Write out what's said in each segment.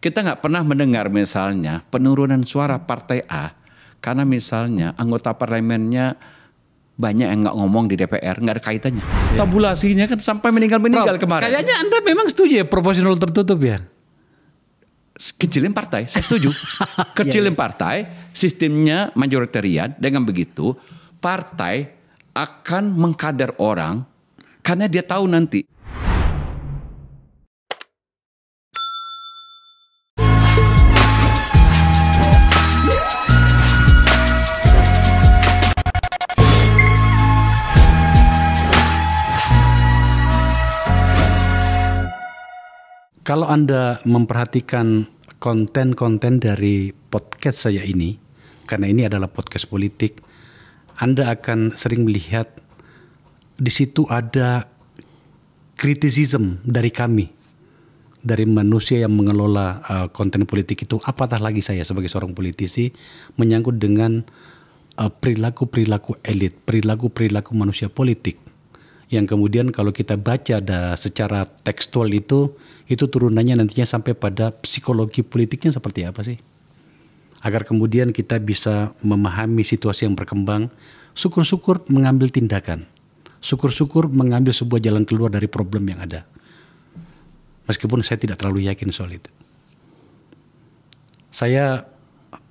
Kita nggak pernah mendengar misalnya penurunan suara partai A karena misalnya anggota parlemennya banyak yang nggak ngomong di DPR, nggak ada kaitannya. Tabulasinya kan sampai meninggal kemarin. Kayaknya Anda memang setuju ya proporsional tertutup ya? Kecilin partai, saya setuju. Kecilin partai, sistemnya majoritarian. Dengan begitu, partai akan mengkader orang karena dia tahu nanti. Kalau Anda memperhatikan konten-konten dari podcast saya ini, karena ini adalah podcast politik, Anda akan sering melihat di situ ada kritisisme dari kami, dari manusia yang mengelola konten politik itu. Apatah lagi saya sebagai seorang politisi menyangkut dengan perilaku-perilaku elit, perilaku-perilaku manusia politik. Yang kemudian kalau kita baca secara tekstual itu turunannya nantinya sampai pada psikologi politiknya seperti apa sih? Agar kemudian kita bisa memahami situasi yang berkembang, syukur-syukur mengambil tindakan, syukur-syukur mengambil sebuah jalan keluar dari problem yang ada. Meskipun saya tidak terlalu yakin soal itu. Saya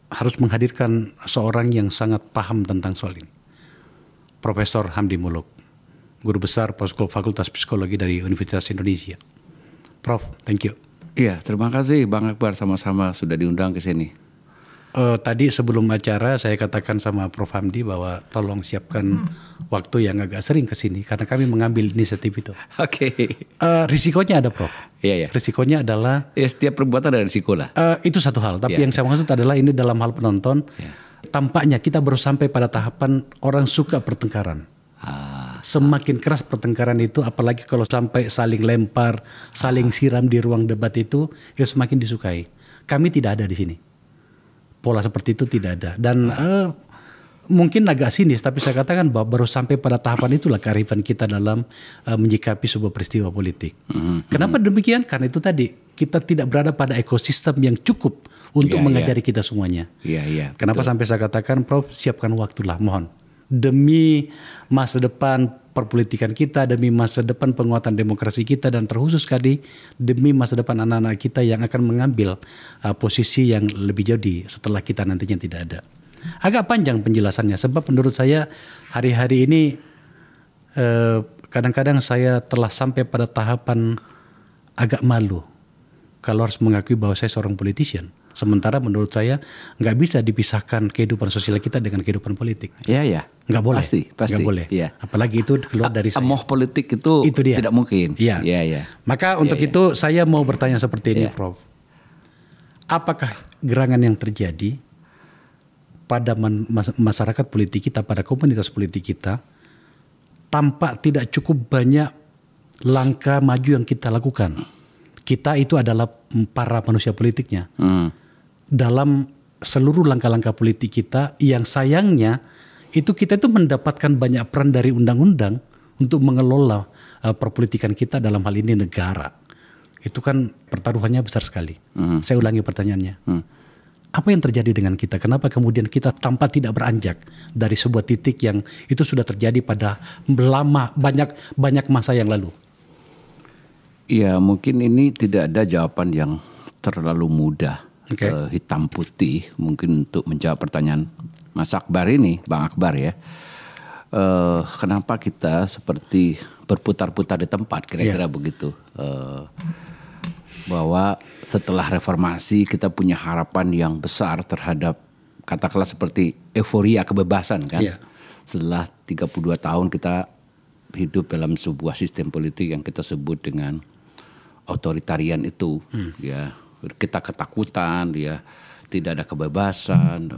harus menghadirkan seorang yang sangat paham tentang soal ini. Profesor Hamdi Muluk, Guru Besar Fakultas Psikologi dari Universitas Indonesia. Prof, thank you. Iya, terima kasih Bang Akbar, sama-sama sudah diundang ke sini. Tadi sebelum acara saya katakan sama Prof Hamdi bahwa tolong siapkan waktu yang agak sering ke sini karena kami mengambil inisiatif itu. Oke. Risikonya ada, Prof. Iya. Risikonya adalah setiap perbuatan ada risiko lah. Itu satu hal, tapi yang saya maksud adalah ini dalam hal penonton. Tampaknya kita baru sampai pada tahapan orang suka pertengkaran. Semakin keras pertengkaran itu, apalagi kalau sampai saling lempar, saling siram di ruang debat itu, ya semakin disukai. Kami tidak ada di sini. Pola seperti itu tidak ada. Dan mungkin agak sinis, tapi saya katakan bahwa baru sampai pada tahapan itulah kearifan kita dalam menyikapi sebuah peristiwa politik. Kenapa demikian? Karena itu tadi, kita tidak berada pada ekosistem yang cukup untuk mengajari kita semuanya. Kenapa betul. sampai saya katakan, Prof, siapkan waktulah, mohon. Demi masa depan perpolitikan kita, demi masa depan penguatan demokrasi kita, dan terkhusus sekali demi masa depan anak-anak kita yang akan mengambil posisi yang lebih jauh setelah kita nantinya tidak ada. Agak panjang penjelasannya sebab menurut saya hari-hari ini kadang-kadang saya telah sampai pada tahapan agak malu kalau harus mengakui bahwa saya seorang politician. Sementara menurut saya nggak bisa dipisahkan kehidupan sosial kita dengan kehidupan politik. Iya. Nggak boleh. Pasti. Nggak boleh. Iya. Apalagi itu keluar dari saya. Amoh politik itu dia. Tidak mungkin. Iya. Maka untuk itu saya mau bertanya seperti ini, Prof. Apakah gerangan yang terjadi pada masyarakat politik kita, pada komunitas politik kita, tampak tidak cukup banyak langkah maju yang kita lakukan? Kita itu adalah para manusia politiknya. Dalam seluruh langkah-langkah politik kita, yang sayangnya itu kita itu mendapatkan banyak peran dari undang-undang untuk mengelola perpolitikan kita, dalam hal ini negara. Itu kan pertaruhannya besar sekali. Saya ulangi pertanyaannya. Apa yang terjadi dengan kita? Kenapa kemudian kita tanpa tidak beranjak dari sebuah titik yang itu sudah terjadi pada banyak masa yang lalu? Ya, mungkin ini tidak ada jawaban yang terlalu mudah. Hitam putih mungkin untuk menjawab pertanyaan Mas Akbar ini, Bang Akbar ya. Kenapa kita seperti berputar-putar di tempat, kira-kira begitu. Bahwa setelah reformasi kita punya harapan yang besar terhadap, katakanlah seperti euforia kebebasan kan. Setelah 32 tahun kita hidup dalam sebuah sistem politik yang kita sebut dengan otoritarian itu. Ya, kita ketakutan, ya, tidak ada kebebasan,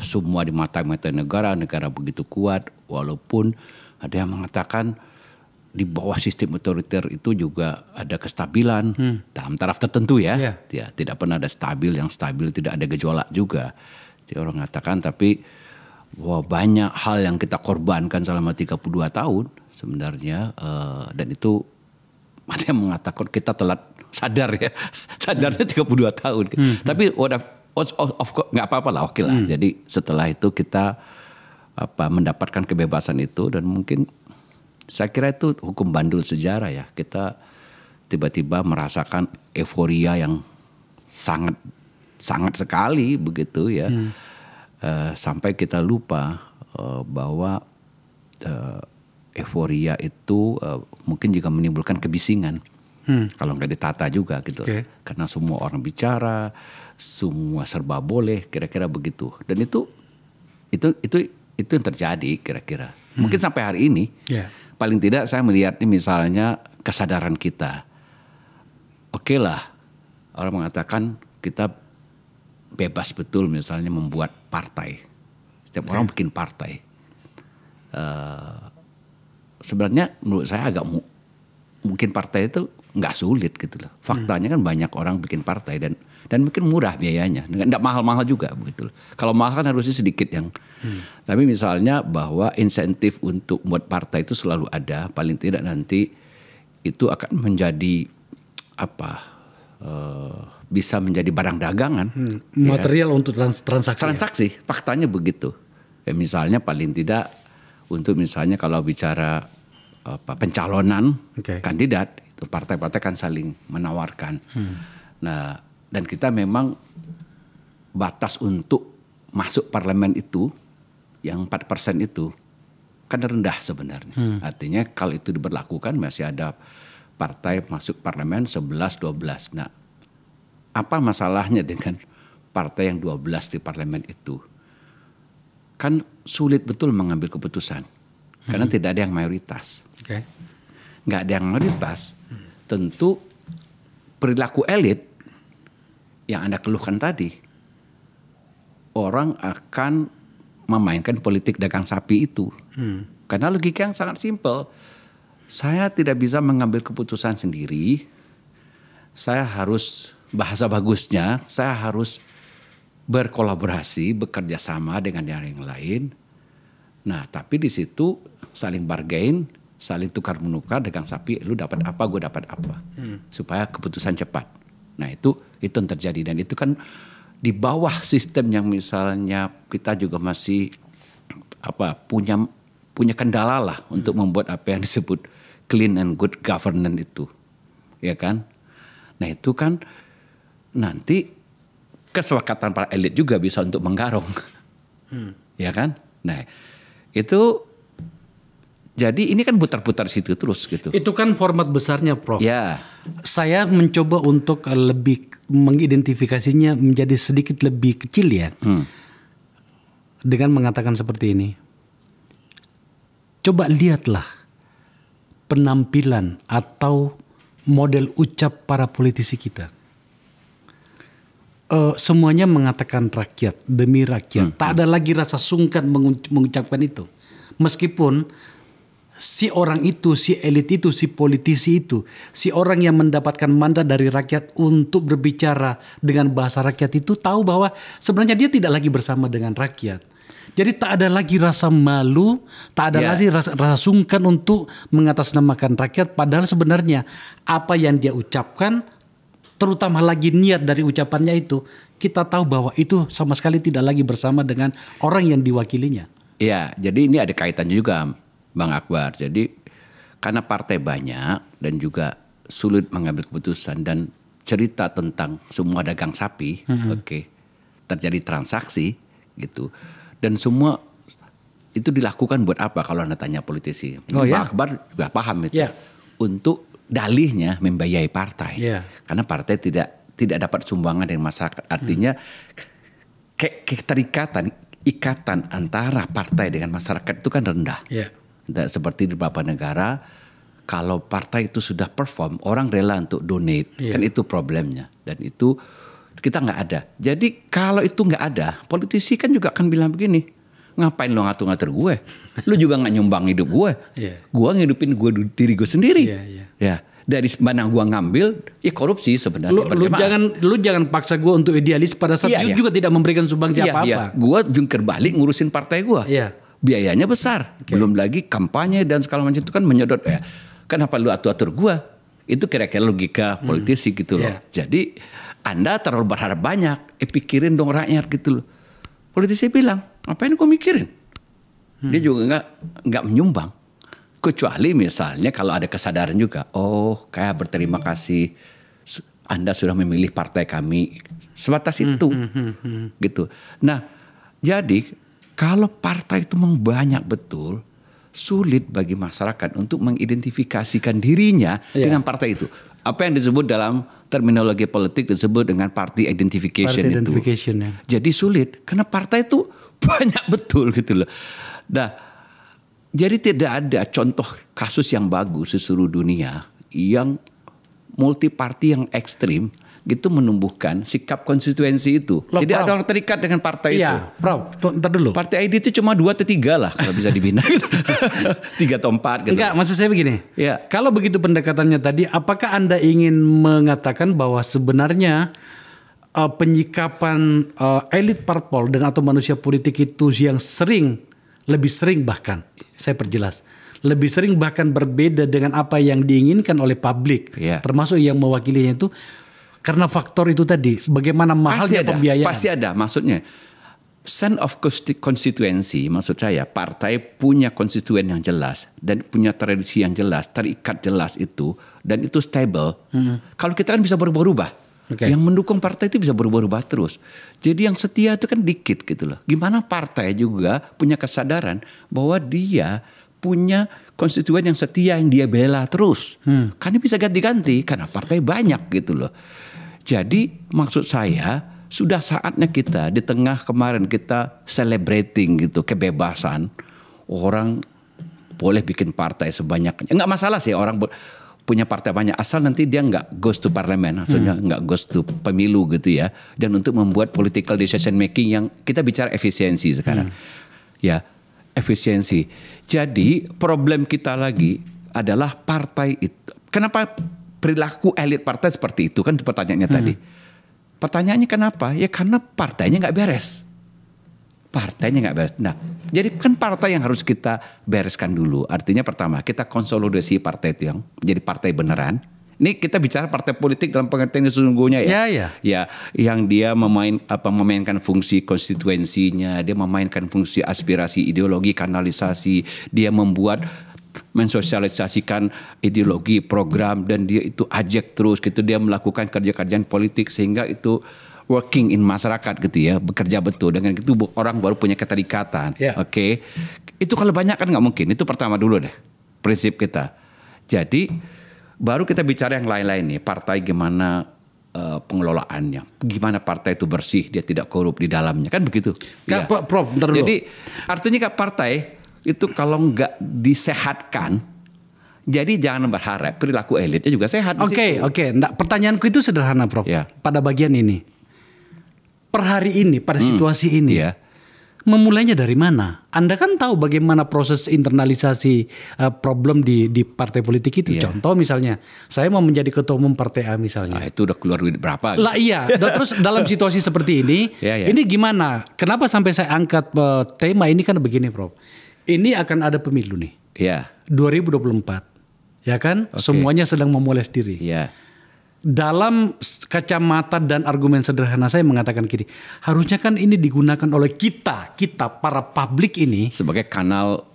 semua dimata-matai negara begitu kuat, walaupun ada yang mengatakan di bawah sistem otoriter itu juga ada kestabilan dalam taraf tertentu ya. Ya, tidak pernah ada yang stabil, tidak ada gejolak juga. Jadi orang mengatakan, tapi banyak hal yang kita korbankan selama 32 tahun sebenarnya, dan itu ada yang mengatakan kita telat sadar ya. Sadarnya 32 tahun. Tapi of course nggak apa-apa lah, oke lah. Jadi setelah itu kita mendapatkan kebebasan itu, dan mungkin saya kira itu hukum bandul sejarah ya. Kita tiba-tiba merasakan euforia yang sangat sekali begitu ya. Sampai kita lupa bahwa euforia itu mungkin juga menimbulkan kebisingan. Kalau nggak ditata juga gitu. Karena semua orang bicara, semua serba boleh, kira-kira begitu. Dan itu yang terjadi kira-kira. Mungkin sampai hari ini, paling tidak saya melihat ini misalnya kesadaran kita. Oke lah, orang mengatakan kita bebas betul misalnya membuat partai. Setiap orang bikin partai. Sebenarnya menurut saya agak mungkin partai itu nggak sulit gitu loh. Faktanya kan banyak orang bikin partai dan mungkin murah biayanya, nggak mahal-mahal juga begitu loh. Kalau mahal kan harusnya sedikit yang. Tapi misalnya bahwa insentif untuk buat partai itu selalu ada, paling tidak nanti itu akan menjadi bisa menjadi barang dagangan, material untuk transaksi. Transaksi, faktanya begitu. Ya, misalnya paling tidak untuk misalnya kalau bicara pencalonan kandidat. Partai-partai kan saling menawarkan. Nah, dan kita memang batas untuk masuk parlemen itu yang 4% itu kan rendah sebenarnya. Artinya kalau itu diberlakukan masih ada partai masuk parlemen 11-12. Nah, apa masalahnya dengan partai yang 12 di parlemen itu? Kan sulit betul mengambil keputusan karena tidak ada yang mayoritas. Nggak ada yang mayoritas. Tentu perilaku elit yang Anda keluhkan tadi, orang akan memainkan politik dagang sapi itu. Karena logika yang sangat simpel. Saya tidak bisa mengambil keputusan sendiri. Saya harus, bahasa bagusnya, saya harus berkolaborasi, bekerja sama dengan yang lain. Nah, tapi di situ saling bargain, saling tukar menukar, dagang sapi, lu dapat apa, gue dapat apa, supaya keputusan cepat. Nah itu yang terjadi, dan itu kan di bawah sistem yang misalnya kita juga masih punya kendala lah untuk membuat apa yang disebut clean and good governance itu, ya kan? Nah itu kan nanti kesepakatan para elit juga bisa untuk menggarong, ya kan? Nah itu. Jadi ini kan putar-putar situ terus gitu. Itu kan format besarnya, Prof. Ya. Saya mencoba untuk lebih mengidentifikasinya menjadi sedikit lebih kecil ya. Dengan mengatakan seperti ini. Coba lihatlah penampilan atau model ucap para politisi kita. Semuanya mengatakan rakyat, demi rakyat. Tak ada lagi rasa sungkan mengucapkan itu. Meskipun si orang itu, si elit itu, si politisi itu, si orang yang mendapatkan mandat dari rakyat untuk berbicara dengan bahasa rakyat itu tahu bahwa sebenarnya dia tidak lagi bersama dengan rakyat. Jadi tak ada lagi rasa malu, tak ada lagi rasa sungkan untuk mengatasnamakan rakyat. Padahal sebenarnya apa yang dia ucapkan, terutama lagi niat dari ucapannya itu, kita tahu bahwa itu sama sekali tidak lagi bersama dengan orang yang diwakilinya. Iya, jadi ini ada kaitannya juga, Bang Akbar. Jadi karena partai banyak dan juga sulit mengambil keputusan dan cerita tentang semua dagang sapi, terjadi transaksi gitu. Dan semua itu dilakukan buat apa kalau Anda tanya politisi? Bang Akbar juga paham itu. Untuk dalihnya membiayai partai. Karena partai tidak dapat sumbangan dari masyarakat. Artinya ikatan antara partai dengan masyarakat itu kan rendah. Seperti di beberapa negara, kalau partai itu sudah perform, orang rela untuk donate. Kan itu problemnya. Dan itu kita nggak ada. Jadi kalau itu nggak ada, politisi kan juga akan bilang begini, ngapain lo ngatur-ngatur gue? Lo juga nggak nyumbang hidup gue. Gue ngidupin diri gue sendiri. Ya, dari mana gue ngambil, ya korupsi sebenarnya. Lu jangan paksa gue untuk idealis pada saat lu juga tidak memberikan sumbangsi apa-apa. Gue jungkir balik ngurusin partai gue. Biayanya besar. Belum lagi kampanye dan segala macam itu kan menyedot. Kenapa lu atur-atur gue? Itu kira-kira logika politisi gitu loh. Jadi Anda terlalu berharap banyak, pikirin dong rakyat gitu loh. Politisi bilang, ngapain kau mikirin? Dia juga nggak menyumbang. Kecuali misalnya kalau ada kesadaran juga, oh kayak berterima kasih Anda sudah memilih partai kami. Sebatas itu, gitu. Nah, jadi kalau partai itu memang banyak betul, sulit bagi masyarakat untuk mengidentifikasikan dirinya dengan partai itu. Apa yang disebut dalam terminologi politik disebut dengan party identification itu. Jadi sulit karena partai itu banyak betul gitu loh. Nah, jadi tidak ada contoh kasus yang bagus di seluruh dunia yang multi party yang ekstrim gitu menumbuhkan sikap konstituensi itu. Jadi ada orang terikat dengan partai itu. Prof, ntar dulu. Partai ID itu cuma 2 atau 3 lah kalau bisa dibina. 3 atau 4 gitu. Enggak, maksud saya begini. Kalau begitu pendekatannya tadi, apakah Anda ingin mengatakan bahwa sebenarnya penyikapan elit parpol dan atau manusia politik itu yang lebih sering bahkan, saya perjelas, lebih sering bahkan berbeda dengan apa yang diinginkan oleh publik, termasuk yang mewakilinya itu, karena faktor itu tadi, bagaimana mahalnya pembiayaan. Pasti ada, maksudnya sense of constituency, maksud saya partai punya konstituen yang jelas dan punya tradisi yang jelas, terikat jelas itu, dan itu stable. Kalau kita kan bisa berubah-ubah. Yang mendukung partai itu bisa berubah-ubah terus. Jadi yang setia itu kan dikit gitu loh. Gimana partai juga punya kesadaran bahwa dia punya konstituen yang setia yang dia bela terus. Karena bisa ganti-ganti karena partai banyak gitu loh. Jadi maksud saya sudah saatnya kita di tengah kemarin kita celebrating gitu kebebasan. Orang boleh bikin partai sebanyaknya. Enggak masalah sih orang punya partai banyak asal nanti dia nggak goes to parlemen, maksudnya nggak goes to pemilu gitu ya, dan untuk membuat political decision making yang kita bicara efisiensi sekarang, ya efisiensi. Jadi problem kita lagi adalah partai itu. Kenapa perilaku elit partai seperti itu kan pertanyaannya tadi. Pertanyaannya kenapa? Ya karena partainya nggak beres. Partainya nggak beres. Nah, jadi kan partai yang harus kita bereskan dulu. Artinya pertama, kita konsolidasi partai itu yang menjadi partai beneran. Ini kita bicara partai politik dalam pengertian sesungguhnya ya. Ya, yang dia memainkan fungsi konstituensinya, dia memainkan fungsi aspirasi ideologi, kanalisasi, dia mensosialisasikan ideologi, program, dan dia itu ajak terus gitu, dia melakukan kerja-kerjaan politik sehingga itu working in masyarakat gitu ya, bekerja betul. Dengan itu orang baru punya keterikatan. Oke. Itu kalau banyak kan nggak mungkin. Itu pertama dulu deh prinsip kita. Jadi baru kita bicara yang lain-lain nih. Partai gimana pengelolaannya, gimana partai itu bersih, dia tidak korup di dalamnya, kan begitu. Prof, bentar dulu. Jadi artinya partai itu kalau nggak disehatkan, jadi jangan berharap perilaku elitnya juga sehat. Oke. Nah, pertanyaanku itu sederhana, Prof. Pada bagian ini. Per hari ini, pada situasi ini, memulainya dari mana? Anda kan tahu bagaimana proses internalisasi problem di partai politik itu. Contoh misalnya, saya mau menjadi ketua umum partai A misalnya. Itu udah keluar duit berapa? Lah iya, terus dalam situasi seperti ini, ini gimana? Kenapa sampai saya angkat tema ini kan begini, Prof. Ini akan ada pemilu nih. 2024. Ya kan? Semuanya sedang memoles diri. Dalam kacamata dan argumen sederhana saya mengatakan gini, harusnya kan ini digunakan oleh kita para publik ini sebagai kanal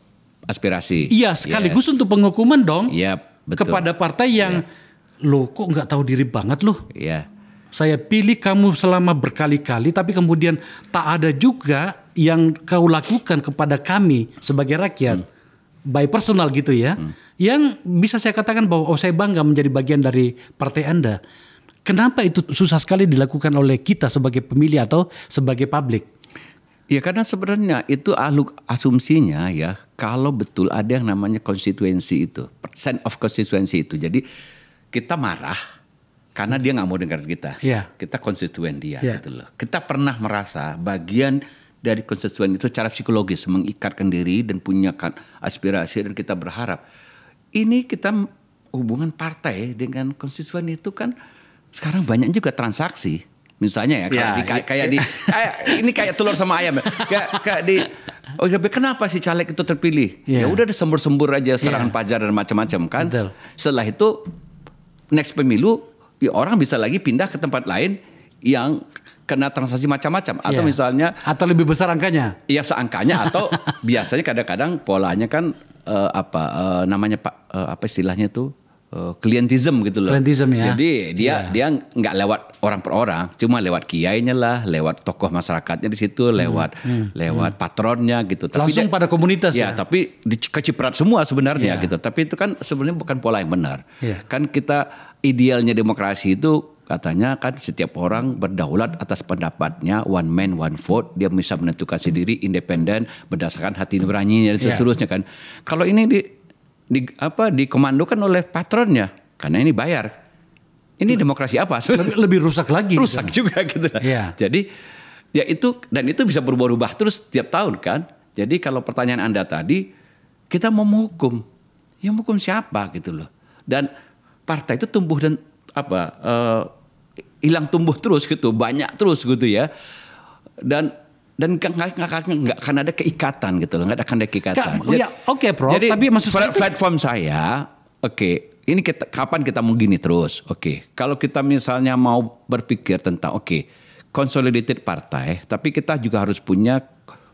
aspirasi. Iya, sekaligus untuk penghukuman dong. Betul. Kepada partai yang lo kok nggak tahu diri banget loh. Saya pilih kamu selama berkali-kali, tapi kemudian tak ada juga yang kau lakukan kepada kami sebagai rakyat. By personal gitu ya, yang bisa saya katakan bahwa saya bangga menjadi bagian dari partai Anda. Kenapa itu susah sekali dilakukan oleh kita sebagai pemilih atau sebagai publik? Ya karena sebenarnya itu asumsinya ya, kalau betul ada yang namanya konstituensi itu, percent of konstituensi itu. Jadi kita marah karena dia nggak mau dengar kita. Kita konstituen dia gitu loh. Kita pernah merasa bagian dari konstituen itu secara psikologis mengikatkan diri dan punya aspirasi, dan kita berharap ini kita hubungan partai dengan konstituen itu kan sekarang banyak juga transaksi, misalnya ini kayak telur sama ayam kenapa si caleg itu terpilih? Ya udah sembur-sembur aja serangan pajar dan macam-macam kan. Setelah itu next pemilu ya orang bisa lagi pindah ke tempat lain yang kena transaksi macam-macam atau misalnya atau lebih besar angkanya. Iya, seangkanya atau biasanya kadang-kadang polanya kan namanya apa istilahnya tuh klientism gitu loh. Klientism ya. Jadi dia nggak lewat orang per orang, cuma lewat kiainya lah, lewat tokoh masyarakatnya di situ, lewat patronnya gitu. Tapi langsung pada komunitas ya. Tapi keciprat semua sebenarnya gitu. Tapi itu kan sebenarnya bukan pola yang benar. Kan kita idealnya demokrasi itu katanya kan setiap orang berdaulat atas pendapatnya, one man one vote, dia bisa menentukan sendiri, independen berdasarkan hati nuraninya dan seterusnya kan. Kalau ini dikomandokan oleh patronnya karena ini bayar. Ini demokrasi apa? Lebih rusak lagi. Rusak gitu. Juga gitu. Jadi ya itu bisa berubah-ubah terus tiap tahun kan. Jadi kalau pertanyaan Anda tadi, kita mau menghukum. Ya menghukum siapa gitu loh. Dan partai itu tumbuh dan hilang tumbuh terus gitu, banyak terus gitu ya. Dan nggak akan ada keikatan gitu loh, nggak akan ada keikatan. Oke, Prof. Jadi tapi maksud saya platform saya, ini kapan kita mau gini terus? Kalau kita misalnya mau berpikir tentang consolidated partai, tapi kita juga harus punya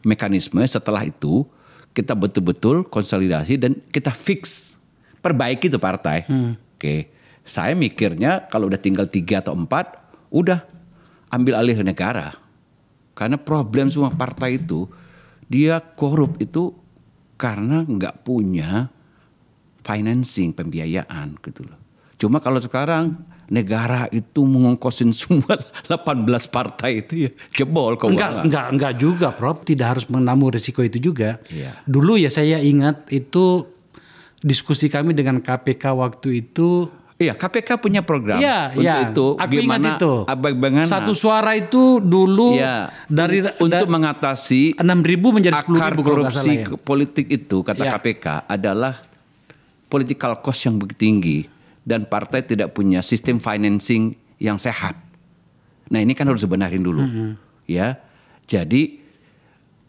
mekanisme setelah itu kita betul-betul konsolidasi dan kita fix, perbaiki itu partai. Saya mikirnya kalau udah tinggal 3 atau 4, udah ambil alih negara. Karena problem semua partai itu, dia korup itu karena nggak punya financing, pembiayaan gitu loh. Cuma kalau sekarang negara itu mengongkosin semua 18 partai itu ya jebol keuangan. Enggak juga, Prof. Tidak harus menanggung risiko itu juga. Dulu ya saya ingat itu diskusi kami dengan KPK waktu itu. Iya, KPK punya program untuk itu. Aku ingat itu. Bagaimana satu suara itu dulu untuk mengatasi 6.000 menjadi 10.000 akar korupsi politik itu kata KPK adalah political cost yang begitu tinggi dan partai tidak punya sistem financing yang sehat. Nah, ini kan harus dibenarin dulu. Ya. Jadi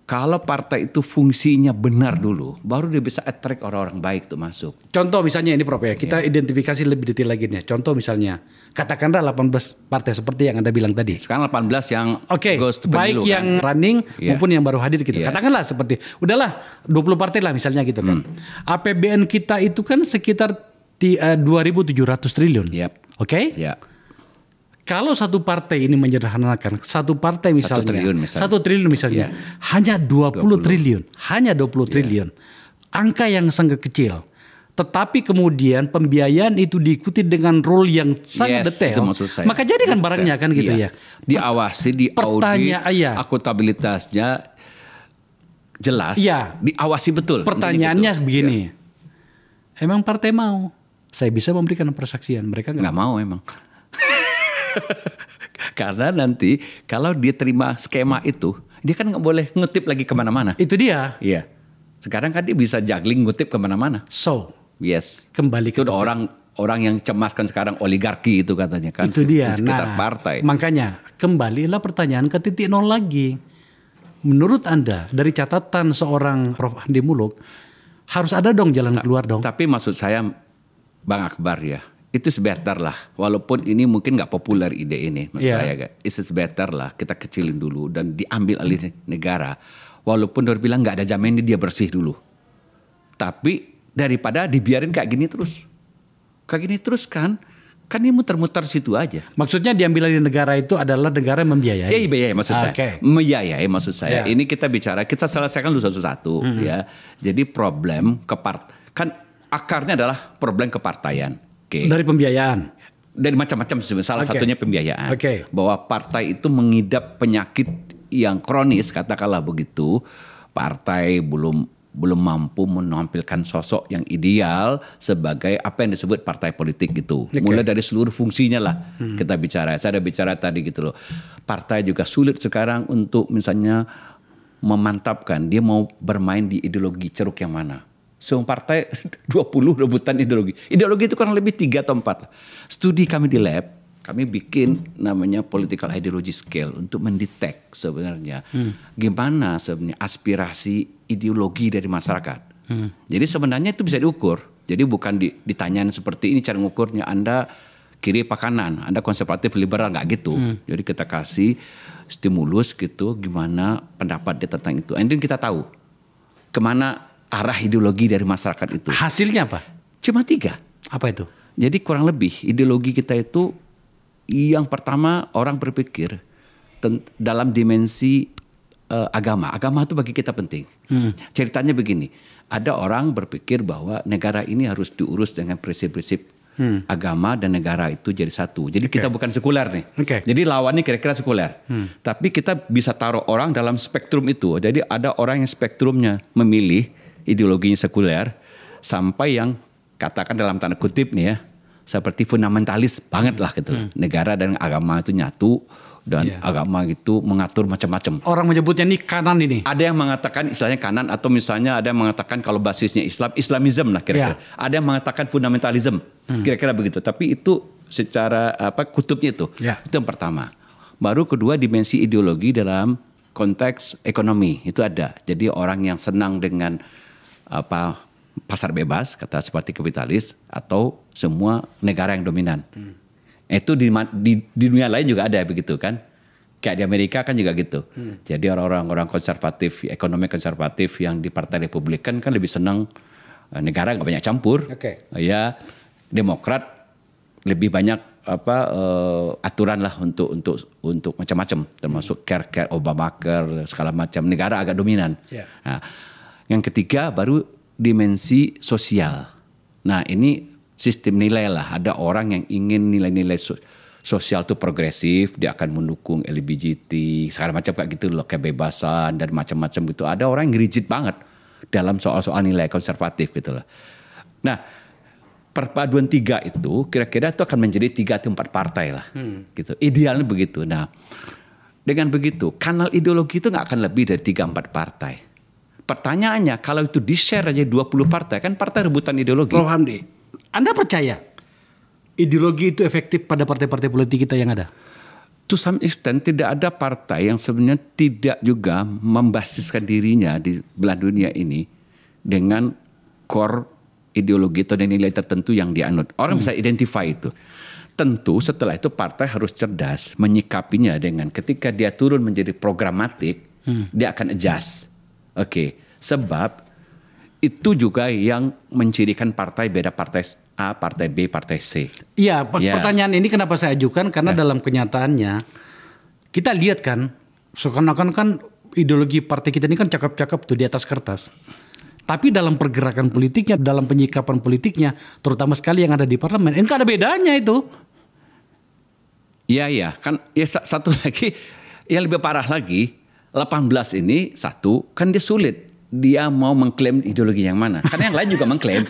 kalau partai itu fungsinya benar dulu, baru dia bisa attract orang-orang baik tuh masuk. Contoh misalnya ini Prof ya, kita identifikasi lebih detail lagi nih. Contoh misalnya, katakanlah 18 partai seperti yang Anda bilang tadi. Sekarang 18 yang goes to pemilu, baik yang running maupun yang baru hadir gitu. Katakanlah seperti, udahlah 20 partai lah misalnya gitu kan. APBN kita itu kan sekitar 2.700 triliun. Oke? Kalau satu partai ini menyederhanakan, satu partai misalnya 1 triliun misalnya, hanya 20 triliun, hanya 20 triliun. Angka yang sangat kecil. Tetapi kemudian pembiayaan itu diikuti dengan rule yang sangat detail. Maka jadi kan barangnya kan gitu ya. Diawasi, diaudit, akuntabilitasnya jelas, diawasi betul. Pertanyaannya begini, emang partai mau? Saya bisa memberikan persaksian, mereka nggak mau emang. Karena nanti kalau dia terima skema itu, dia kan nggak boleh ngutip lagi kemana-mana. Itu dia. Iya. Sekarang kan dia bisa juggling ngutip kemana-mana. Kembali ke itu orang yang cemaskan sekarang oligarki itu katanya kan. Itu dia. Sekitar partai. Makanya kembalilah pertanyaan ke titik nol lagi. Menurut Anda dari catatan seorang Prof. Andi Muluk harus ada dong jalan keluar dong. Tapi maksud saya Bang Akbar ya. Itu better lah, walaupun ini mungkin nggak populer ide ini, it's better lah kita kecilin dulu dan diambil alih negara, walaupun dia bilang nggak ada jaminan dia bersih dulu, tapi daripada dibiarin kayak gini terus kan ini muter-muter situ aja. Maksudnya diambil alih negara itu adalah negara yang membiayai. Iya maksud saya, membiayai maksud saya. Ini kita selesaikan dulu satu-satu ya. Jadi problem kan akarnya adalah problem kepartaian. Dari pembiayaan. Dari macam-macam, salah satunya pembiayaan. Bahwa partai itu mengidap penyakit yang kronis, katakanlah begitu. Partai belum mampu menampilkan sosok yang ideal sebagai apa yang disebut partai politik gitu. Mulai dari seluruh fungsinya lah kita bicara. Saya ada bicara tadi gitu loh. Partai juga sulit sekarang untuk misalnya memantapkan dia mau bermain di ideologi ceruk yang mana. Semua partai 20 rebutan ideologi. Ideologi itu kurang lebih 3 atau 4. Studi kami di lab, kami bikin namanya political ideology scale untuk mendetek sebenarnya gimana sebenarnya aspirasi ideologi dari masyarakat. Jadi sebenarnya itu bisa diukur. Jadi bukan ditanyain seperti ini cara ngukurnya. Anda kiri apa kanan, Anda konservatif liberal, nggak gitu. Jadi kita kasih stimulus gitu, gimana pendapat dia tentang itu. And then kita tahu kemana arah ideologi dari masyarakat itu. Hasilnya apa? Cuma 3. Apa itu? Jadi kurang lebih ideologi kita itu yang pertama orang berpikir dalam dimensi agama. Agama itu bagi kita penting. Ceritanya begini, ada orang berpikir bahwa negara ini harus diurus dengan prinsip-prinsip agama dan negara itu jadi satu. Jadi kita bukan sekuler nih. Jadi lawannya kira-kira sekuler. Tapi kita bisa taruh orang dalam spektrum itu. Jadi ada orang yang spektrumnya memilih ideologinya sekuler sampai yang katakan dalam tanda kutip nih ya, seperti fundamentalis banget lah gitu. Negara dan agama itu nyatu dan agama itu mengatur macam-macam. Orang menyebutnya ini kanan ini. Ada yang mengatakan istilahnya kanan, atau misalnya ada yang mengatakan kalau basisnya Islam, Islamism lah kira-kira. Ada yang mengatakan fundamentalism, kira-kira begitu. Tapi itu secara kutubnya itu. Itu yang pertama. Baru kedua, dimensi ideologi dalam konteks ekonomi itu ada. Jadi orang yang senang dengan pasar bebas, kata seperti kapitalis, atau semua negara yang dominan. Itu di dunia lain juga ada begitu kan. Kayak di Amerika kan juga gitu. Jadi orang-orang konservatif, ekonomi konservatif yang di Partai Republikan kan lebih senang negara nggak banyak campur. Ya, Demokrat lebih banyak aturan lah untuk macam-macam, termasuk care Obamacare segala macam. Negara agak dominan. Nah, yang ketiga baru dimensi sosial. Nah, ini sistem nilai lah. Ada orang yang ingin nilai-nilai sosial itu progresif, dia akan mendukung LGBT, segala macam kayak gitu loh, kebebasan dan macam-macam gitu. Ada orang yang rigid banget dalam soal-soal nilai konservatif gitu loh. Nah, perpaduan 3 itu kira-kira itu akan menjadi 3 atau 4 partai lah. Gitu. Idealnya begitu. Nah, dengan begitu, kanal ideologi itu nggak akan lebih dari 3-4 partai. Pertanyaannya, kalau itu di-share aja 20 partai, kan partai rebutan ideologi. Prof. Hamdi, Anda percaya ideologi itu efektif pada partai-partai politik kita yang ada? To some extent, tidak ada partai yang sebenarnya tidak juga membasiskan dirinya di belahan dunia ini dengan core ideologi atau nilai tertentu yang dianut. Orang bisa identify itu. Tentu setelah itu partai harus cerdas menyikapinya dengan ketika dia turun menjadi programatik, dia akan adjust. Sebab itu juga yang mencirikan partai beda partai A, partai B, partai C. Iya, pertanyaan ini kenapa saya ajukan karena dalam kenyataannya kita lihat kan seakan-akan kan ideologi partai kita ini kan cakep-cakep tuh di atas kertas. Tapi dalam pergerakan politiknya, dalam penyikapan politiknya, terutama sekali yang ada di parlemen, enggak ada bedanya itu. Iya, kan ya satu lagi yang lebih parah lagi, 18 ini satu kan dia sulit. Dia mau mengklaim ideologi yang mana? Karena yang lain juga mengklaim.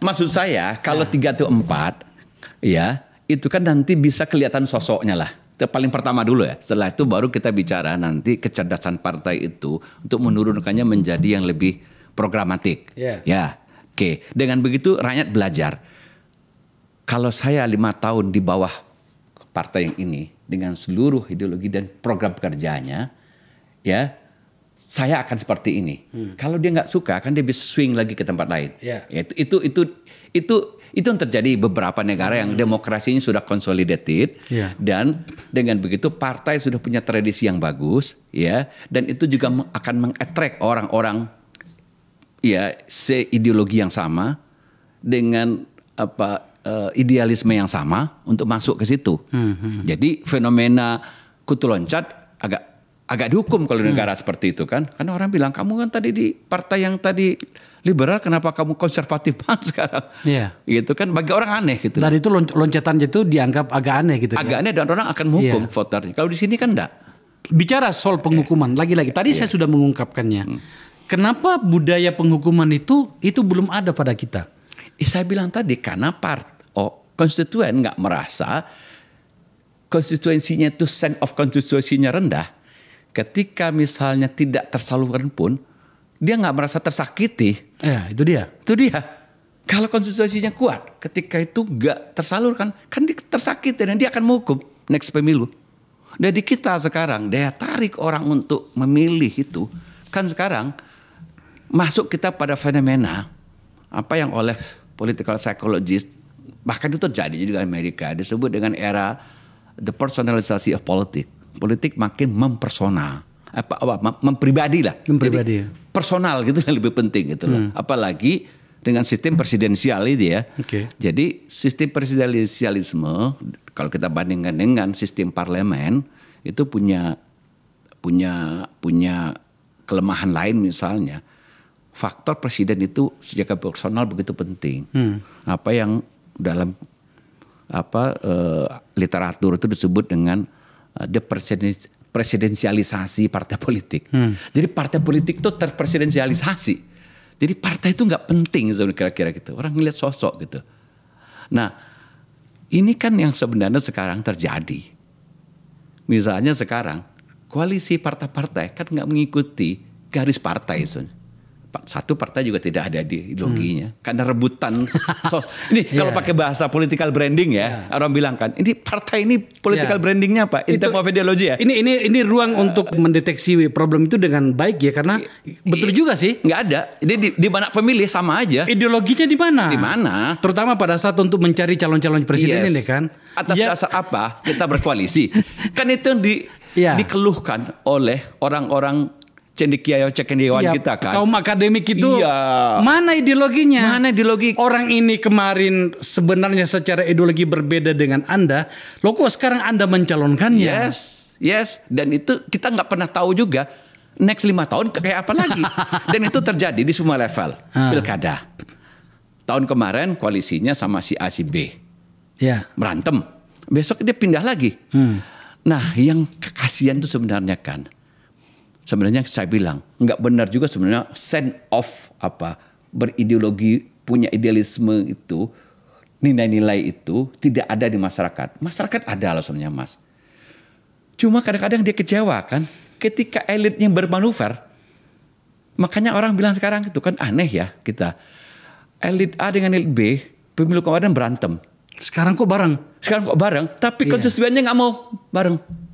Maksud saya kalau 3 atau 4 ya itu kan nanti bisa kelihatan sosoknya lah. Itu paling pertama dulu ya. Setelah itu baru kita bicara nanti kecerdasan partai itu untuk menurunkannya menjadi yang lebih programatik. Dengan begitu rakyat belajar. Kalau saya 5 tahun di bawah partai yang ini dengan seluruh ideologi dan program kerjanya, ya saya akan seperti ini. Kalau dia nggak suka, kan dia bisa swing lagi ke tempat lain. Itu yang terjadi beberapa negara yang demokrasinya sudah consolidated dan dengan begitu partai sudah punya tradisi yang bagus, ya, dan itu juga akan mengattract orang-orang ya seideologi yang sama dengan idealisme yang sama untuk masuk ke situ. Jadi fenomena kutu loncat agak dihukum kalau negara seperti itu kan. Karena orang bilang, kamu kan tadi di partai yang tadi liberal, kenapa kamu konservatif banget sekarang? Gitu kan, bagi orang aneh gitu. Dan itu loncatan itu dianggap agak aneh gitu. Agak aneh dan orang akan menghukum voternya. Kalau di sini kan enggak. Bicara soal penghukuman, lagi-lagi tadi saya sudah mengungkapkannya. Kenapa budaya penghukuman itu belum ada pada kita? Saya bilang tadi karena konstituen nggak merasa konstituensinya itu sense of konstitusinya rendah. Ketika misalnya tidak tersalurkan pun, dia nggak merasa tersakiti. Itu dia. Itu dia. Kalau konstitusinya kuat, ketika itu nggak tersalurkan, kan dia tersakiti dan dia akan menghukum next pemilu. Jadi kita sekarang daya tarik orang untuk memilih itu, kan sekarang masuk kita pada fenomena apa yang oleh political psychologist Bahkan itu terjadi juga di Amerika, disebut dengan era the personalisasi of politics. Politik makin mempersonal, mempribadi lah. Mempribadi. Jadi, personal gitu yang lebih penting gitu loh. Apalagi dengan sistem presidensial itu ya. Jadi sistem presidensialisme kalau kita bandingkan dengan sistem parlemen itu punya kelemahan lain, misalnya faktor presiden itu secara personal begitu penting. Apa yang dalam literatur itu disebut dengan presidensialisasi partai politik. Jadi partai politik itu terpresidensialisasi. Jadi partai itu nggak penting kira-kira gitu. Orang ngeliat sosok gitu. Nah, ini kan yang sebenarnya sekarang terjadi. Misalnya sekarang koalisi partai-partai kan nggak mengikuti garis partai. Satu partai juga tidak ada di ideologinya karena rebutan. Ini kalau pakai bahasa political branding ya, orang bilang kan ini partai ini political brandingnya apa? In terms of ideology ya. Ini ruang untuk mendeteksi problem itu dengan baik ya, karena betul juga sih. Nggak ada. Ini di mana pemilih sama aja. Ideologinya di mana? Di mana? Terutama pada saat untuk mencari calon-calon presiden ini kan. Atas dasar apa kita berkoalisi? Kan itu dikeluhkan oleh orang-orang cendekiawan kita kan. Kaum akademik itu mana ideologinya? Mana ideologi? Orang ini kemarin sebenarnya secara ideologi berbeda dengan Anda. Loh kok sekarang Anda mencalonkannya? Yes. Dan itu kita nggak pernah tahu juga next 5 tahun kayak apa lagi. Dan itu terjadi di semua level pilkada. Tahun kemarin koalisinya sama si A si B. Berantem. Besok dia pindah lagi. Nah, yang kasihan itu sebenarnya kan. Sebenarnya saya bilang nggak benar juga sebenarnya sense of berideologi, punya idealisme itu, nilai-nilai itu tidak ada di masyarakat. Masyarakat ada loh sebenarnya, Mas. Cuma kadang-kadang dia kecewa kan ketika elitnya bermanuver. Makanya orang bilang sekarang itu kan aneh ya kita. Elit A dengan elit B pemilu kemarin berantem. Sekarang kok bareng? Tapi konstituennya nggak mau bareng.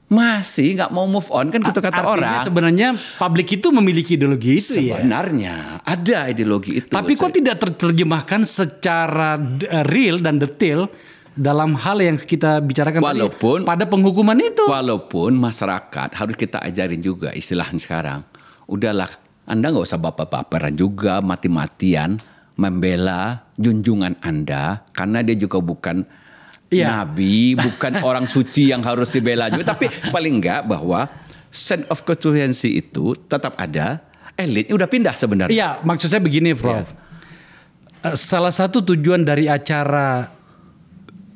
Masih nggak mau move on kan gitu kata orang. Sebenarnya publik itu memiliki ideologi itu sebenarnya ada ideologi itu. Tapi kok tidak terjemahkan secara real dan detail dalam hal yang kita bicarakan pada penghukuman itu. Walaupun masyarakat harus kita ajarin juga istilahnya sekarang. Udahlah, Anda nggak usah baper-baperan juga mati-matian membela junjungan Anda karena dia juga bukan Nabi, bukan orang suci yang harus dibela juga. Tapi paling enggak bahwa sense of constituency itu tetap ada. Elitnya udah pindah sebenarnya. Iya, maksud saya begini, Prof. Salah satu tujuan dari acara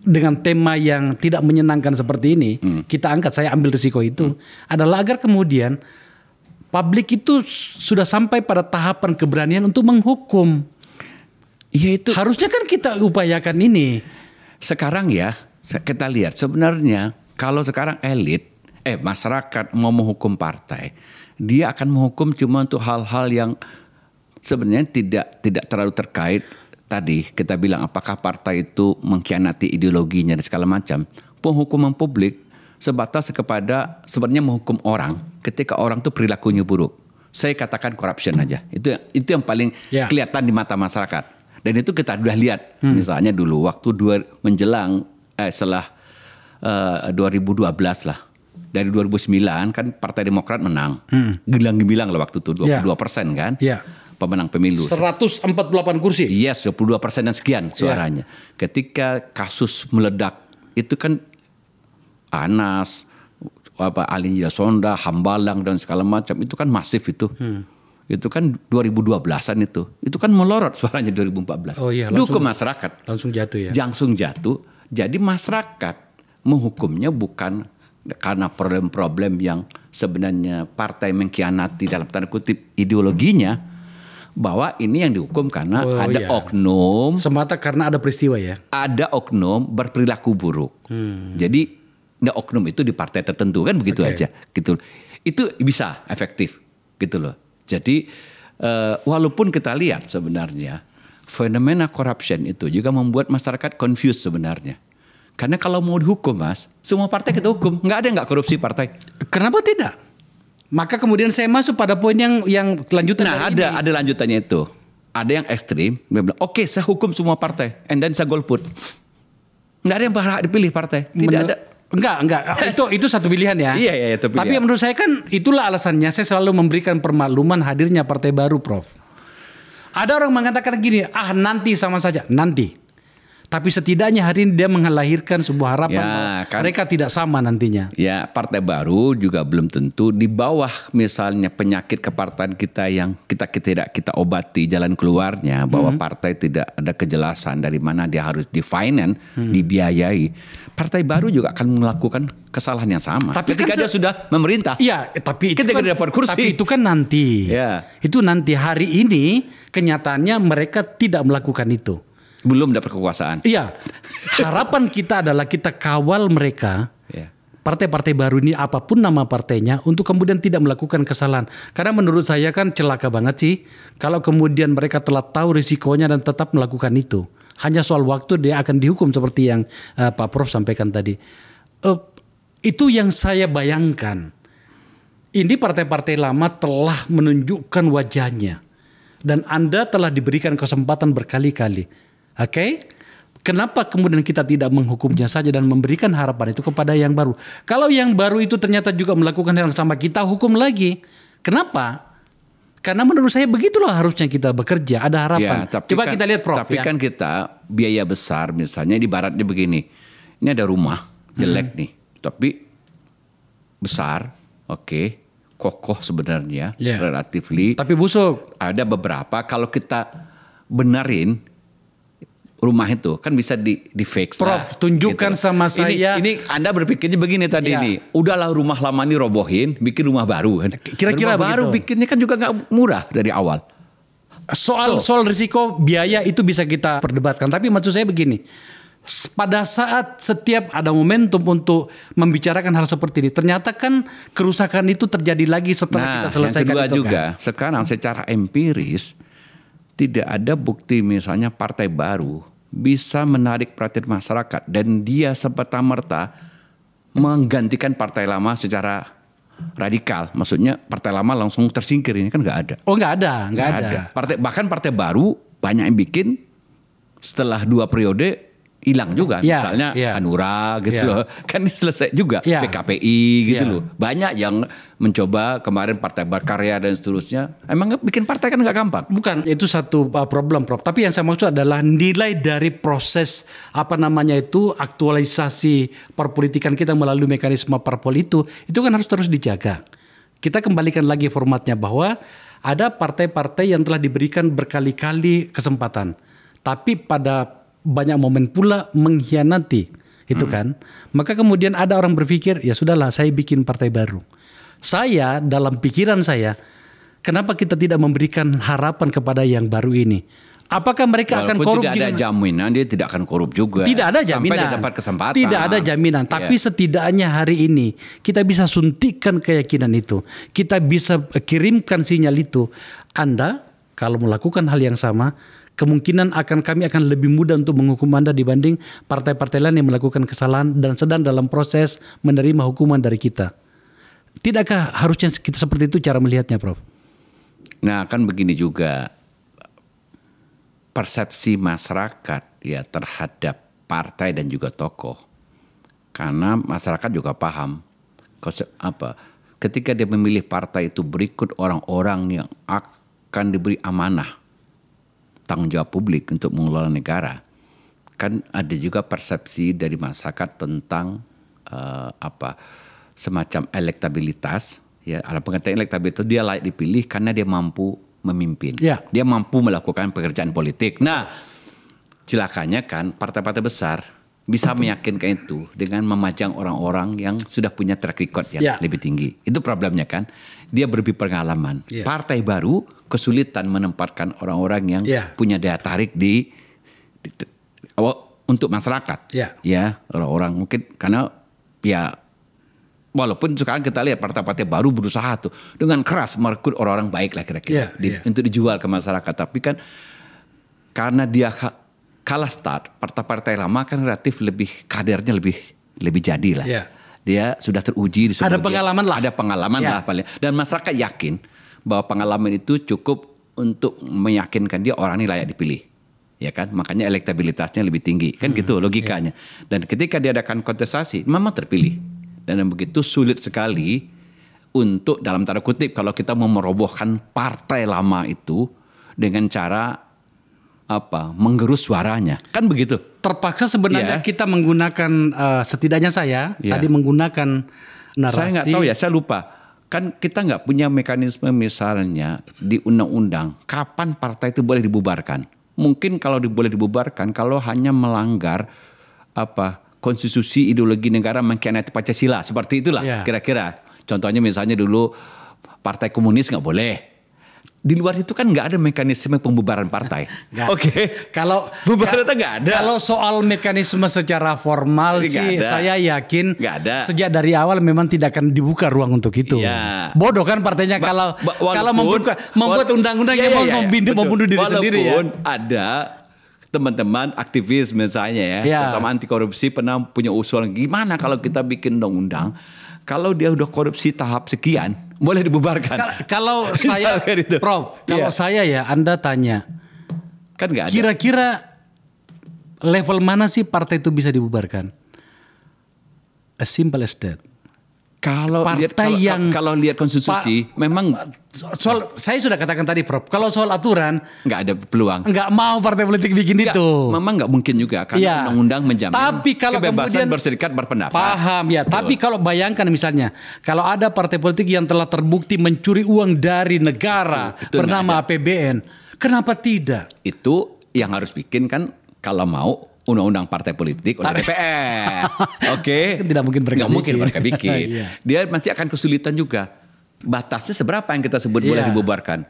dengan tema yang tidak menyenangkan seperti ini, kita angkat, saya ambil risiko itu, adalah agar kemudian publik itu sudah sampai pada tahapan keberanian untuk menghukum. Iya, itu harusnya kan kita upayakan ini. Sekarang ya, kita lihat sebenarnya kalau sekarang masyarakat mau menghukum partai, dia akan menghukum cuma untuk hal-hal yang sebenarnya tidak terlalu terkait. Tadi kita bilang apakah partai itu mengkhianati ideologinya dan segala macam. Penghukuman publik sebatas kepada sebenarnya menghukum orang ketika orang itu perilakunya buruk. Saya katakan corruption aja. Itu yang paling kelihatan di mata masyarakat. Dan itu kita sudah lihat, misalnya dulu waktu menjelang setelah 2012 lah, dari 2009 kan Partai Demokrat menang, gilang-gilang lah waktu itu 22% kan, pemenang pemilu. 148 kursi. Yes, 22% dan sekian suaranya. Ketika kasus meledak itu kan Anas, Ali Sonda, Hambalang dan segala macam itu kan masif itu. Itu kan 2012-an itu. Itu kan melorot suaranya 2014. Oh iya, dukung masyarakat. Langsung jatuh ya. Langsung jatuh. Jadi masyarakat menghukumnya bukan karena problem-problem yang sebenarnya partai mengkhianati dalam tanda kutip ideologinya. Bahwa ini yang dihukum karena oknum. Semata karena ada peristiwa ya. Ada oknum berperilaku buruk. Jadi oknum itu di partai tertentu kan begitu aja. Gitu. Itu bisa efektif gitu loh. Jadi walaupun kita lihat sebenarnya fenomena corruption itu juga membuat masyarakat confused sebenarnya. Karena kalau mau dihukum, Mas, semua partai kita hukum. Nggak ada yang nggak korupsi partai. Kenapa tidak? Maka kemudian saya masuk pada poin yang lanjutan. Nah, ada lanjutannya itu. ada yang ekstrim, dia bilang, oke, saya hukum semua partai, and then saya golput. Nggak ada yang berhak dipilih partai, tidak ada. Enggak. Itu satu pilihan ya. Iya, itu pilihan. Tapi menurut saya kan itulah alasannya saya selalu memberikan permakluman hadirnya partai baru, Prof. Ada orang mengatakan gini, nanti sama saja, nanti. Tapi setidaknya hari ini dia melahirkan sebuah harapan bahwa mereka tidak sama nantinya. Ya, partai baru juga belum tentu di bawah misalnya penyakit kepartaian kita yang kita obati jalan keluarnya, bahwa partai tidak ada kejelasan dari mana dia harus di-finance, dibiayai. Partai baru juga akan melakukan kesalahan yang sama. Tapi ketika dia sudah memerintah. Iya, tapi ketika dia dapat kursi. Tapi itu kan nanti. Ya. Itu nanti, hari ini kenyataannya mereka tidak melakukan itu. Belum dapat kekuasaan. Iya. Harapan kita adalah kita kawal mereka, partai-partai baru ini apapun nama partainya, untuk kemudian tidak melakukan kesalahan. Karena menurut saya kan celaka banget sih kalau kemudian mereka telah tahu risikonya dan tetap melakukan itu. Hanya soal waktu dia akan dihukum seperti yang Pak Prof sampaikan tadi. Itu yang saya bayangkan. Ini partai-partai lama telah menunjukkan wajahnya. Dan Anda telah diberikan kesempatan berkali-kali. Oke? Kenapa kemudian kita tidak menghukumnya saja dan memberikan harapan itu kepada yang baru? Kalau yang baru itu ternyata juga melakukan hal yang sama, kita hukum lagi. Kenapa? Karena menurut saya begitulah harusnya kita bekerja. Ada harapan. Ya, Coba kita lihat, Prof. Tapi kan kita biaya besar, misalnya di baratnya begini. Ini ada rumah jelek nih, tapi besar, oke, kokoh sebenarnya, relatively. Tapi busuk. Ada beberapa kalau kita benerin rumah itu kan bisa di fix. Prof, tunjukkan gitu sama saya. Ini Anda berpikirnya begini tadi nih. Udahlah rumah lama ini robohin, bikin rumah baru. Kira-kira rumah baru bikinnya kan juga nggak murah dari awal. Soal risiko biaya itu bisa kita perdebatkan. Tapi maksud saya begini. Pada saat setiap ada momentum untuk membicarakan hal seperti ini, ternyata kan kerusakan itu terjadi lagi setelah kita selesaikan yang kedua itu juga, kan. Sekarang secara empiris tidak ada bukti misalnya partai baru bisa menarik perhatian masyarakat dan dia serta-merta menggantikan partai lama secara radikal. Maksudnya partai lama langsung tersingkir, ini kan nggak ada. Oh, nggak ada. Bahkan partai baru banyak yang bikin setelah 2 periode hilang juga, misalnya Hanura gitu loh, kan selesai juga, PKPI gitu loh. Banyak yang mencoba kemarin Partai Berkarya dan seterusnya. Emang bikin partai kan nggak gampang. Bukan, itu satu problem, Prof. Tapi yang saya maksud adalah nilai dari proses aktualisasi perpolitikan kita melalui mekanisme parpol itu kan harus terus dijaga. Kita kembalikan lagi formatnya bahwa ada partai-partai yang telah diberikan berkali-kali kesempatan, tapi pada banyak momen pula mengkhianati itu kan. Maka kemudian ada orang berpikir, ya sudahlah saya bikin partai baru. Saya dalam pikiran saya, kenapa kita tidak memberikan harapan kepada yang baru ini? Apakah mereka akan korup? Tidak ada jaminan dia tidak akan korup juga. Tidak ada jaminan. Sampai dia dapat kesempatan. Tidak ada jaminan. Tapi setidaknya hari ini kita bisa suntikkan keyakinan itu. Kita bisa kirimkan sinyal itu. Anda kalau melakukan hal yang sama, kemungkinan kami akan lebih mudah untuk menghukum Anda dibanding partai-partai lain yang melakukan kesalahan dan sedang dalam proses menerima hukuman dari kita. Tidakkah harusnya kita seperti itu cara melihatnya, Prof? Nah, kan begini juga persepsi masyarakat ya terhadap partai dan juga tokoh. Karena masyarakat juga paham ketika dia memilih partai itu berikut orang-orang yang akan diberi amanah tanggung jawab publik untuk mengelola negara, kan ada juga persepsi dari masyarakat tentang semacam elektabilitas. Ya, ala pengertian elektabilitas dia layak dipilih karena dia mampu memimpin, dia mampu melakukan pekerjaan politik. Nah, celakanya kan partai-partai besar bisa meyakinkan itu dengan memajang orang-orang yang sudah punya track record yang lebih tinggi. Itu problemnya kan, dia lebih pengalaman. Partai baru kesulitan menempatkan orang-orang yang punya daya tarik untuk masyarakat. Ya, orang-orang mungkin karena walaupun sekarang kita lihat partai-partai baru berusaha tuh dengan keras merekrut orang-orang baik lah kira-kira untuk dijual ke masyarakat. Tapi kan karena dia kalah start, partai-partai lama kan relatif lebih kadernya lebih jadi lah. Dia sudah teruji di ada pengalaman lah. Ada pengalaman lah paling. Dan masyarakat yakin bahwa pengalaman itu cukup untuk meyakinkan dia orang ini layak dipilih. Ya kan, makanya elektabilitasnya lebih tinggi kan gitu logikanya. Dan ketika diadakan kontestasi memang terpilih, dan begitu sulit sekali untuk dalam tanda kutip kalau kita mau merobohkan partai lama itu dengan cara menggerus suaranya kan begitu. Terpaksa sebenarnya kita menggunakan setidaknya saya tadi menggunakan narasi. Saya nggak tahu ya, saya lupa. Kan kita nggak punya mekanisme misalnya di undang-undang kapan partai itu boleh dibubarkan. Mungkin kalau boleh dibubarkan kalau hanya melanggar konstitusi, ideologi negara, mengkhianati Pancasila, seperti itulah kira-kira. Contohnya misalnya dulu partai komunis nggak boleh. Di luar itu kan nggak ada mekanisme pembubaran partai. Oke. Kalau bubaran itu nggak ada. Kalau soal mekanisme secara formal sih saya yakin sejak dari awal memang tidak akan dibuka ruang untuk itu. Ya. Bodoh kan partainya kalau membuat undang-undang yang mau bunuh diri sendiri ya. Walaupun ada teman-teman aktivis misalnya terutama anti korupsi pernah punya usulan gimana kalau kita bikin undang-undang kalau dia udah korupsi tahap sekian boleh dibubarkan. Kalau saya, Prof, kalau saya Anda tanya, kan nggak ada. Kira-kira level mana sih partai itu bisa dibubarkan? As simple as that. Kalau lihat konstitusi, memang saya sudah katakan tadi, Prof. Kalau soal aturan, nggak ada peluang. Nggak mau partai politik bikin itu. Memang nggak mungkin juga karena undang-undang menjamin tapi kalau kebebasan berserikat berpendapat. Paham ya. Betul. Tapi kalau bayangkan misalnya, kalau ada partai politik yang telah terbukti mencuri uang dari negara bernama APBN, kenapa tidak? Itu yang harus bikin kan kalau mau. Undang-undang partai politik oleh DPR. Oke. Tidak mungkin mereka bikin. Dia masih akan kesulitan juga. Batasnya seberapa yang kita sebut boleh dibubarkan?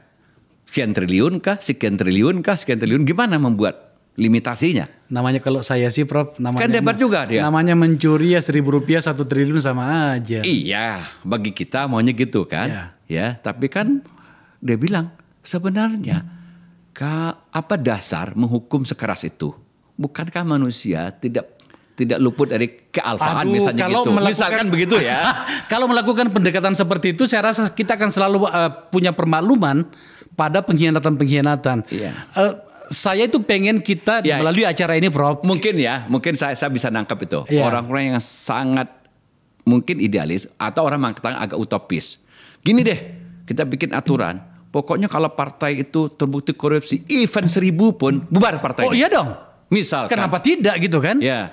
Sekian triliun kah? Sekian triliun kah? Sekian triliun. Gimana membuat limitasinya? Namanya kalau saya sih Prof. Namanya kan debat juga dia. Namanya mencuri Rp1.000 1 triliun sama aja. Iya. Bagi kita maunya gitu kan. Ya. Tapi kan dia bilang sebenarnya apa dasar menghukum sekeras itu? Bukankah manusia tidak luput dari kealfaan misalnya gitu. Misalkan begitu ya. Kalau melakukan pendekatan seperti itu saya rasa kita akan selalu punya permakluman pada pengkhianatan-pengkhianatan. Saya itu pengen kita melalui acara ini Prof. Mungkin saya bisa nangkap itu. Orang-orang yang sangat mungkin idealis atau orang mengatakan agak utopis. Gini deh, kita bikin aturan. Pokoknya kalau partai itu terbukti korupsi, even 1.000 pun bubar partainya. Oh iya dong. Misalkan. Kenapa tidak gitu kan? Ya.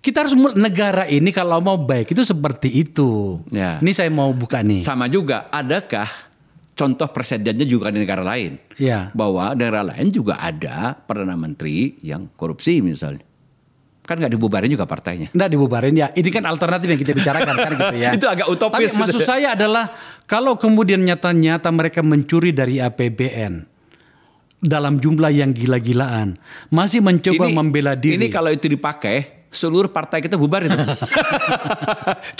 Kita harus negara ini kalau mau baik itu seperti itu. Ya. Ini saya mau buka nih. Sama juga, adakah contoh presidennya juga di negara lain? Ya. Bahwa negara lain juga ada Perdana Menteri yang korupsi misalnya. Kan nggak dibubarin juga partainya. Nggak dibubarin ya. Ini kan alternatif yang kita bicarakan kan gitu ya. Itu agak utopis. Tapi maksud saya adalah kalau kemudian nyata-nyata mereka mencuri dari APBN. Dalam jumlah yang gila-gilaan. Masih mencoba membela diri. Ini kalau itu dipakai, seluruh partai kita bubar itu.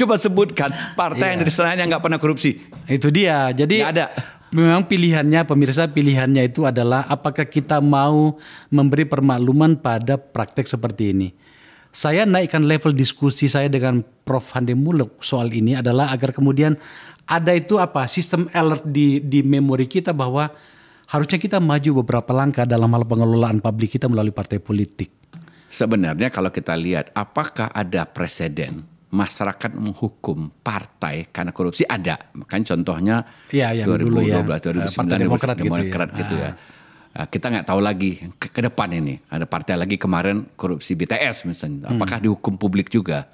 Coba sebutkan partai yang dari sana yang nggak pernah korupsi. Itu dia. Jadi nggak ada. Memang pilihannya, pemirsa pilihannya itu adalah apakah kita mau memberi permakluman pada praktek seperti ini. Saya naikkan level diskusi saya dengan Prof. Hande Muluk soal ini adalah agar kemudian ada itu sistem alert di memori kita bahwa harusnya kita maju beberapa langkah dalam hal pengelolaan publik kita melalui partai politik. Sebenarnya kalau kita lihat apakah ada presiden masyarakat menghukum partai karena korupsi ada. Kan contohnya 2012, 2009 Demokrat gitu ya. Kita nggak tahu lagi ke depan ini. Ada partai lagi kemarin korupsi BTS misalnya. Apakah dihukum publik juga?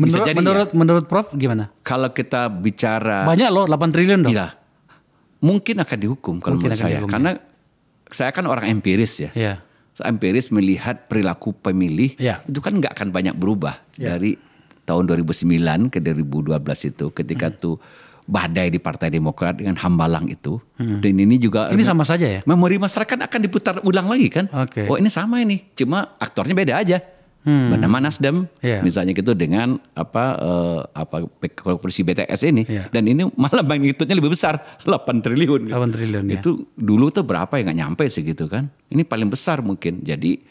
Menurut Prof gimana? Kalau kita bicara banyak loh 8 triliun dong. Iya. Mungkin akan dihukum kalau menurut saya. Karena saya kan orang empiris ya. Saya empiris melihat perilaku pemilih itu kan nggak akan banyak berubah dari tahun 2009 ke 2012 itu ketika tuh badai di Partai Demokrat dengan hambalang itu. Dan ini juga sama saja ya. Memori masyarakat akan diputar ulang lagi kan. Oh ini sama ini, cuma aktornya beda aja. Bernama Nasdem misalnya gitu dengan korupsi BTS ini dan ini malah magnitudenya lebih besar 8 triliun. 8 triliun itu dulu tuh berapa ya nggak nyampe segitu kan. Ini paling besar mungkin. Jadi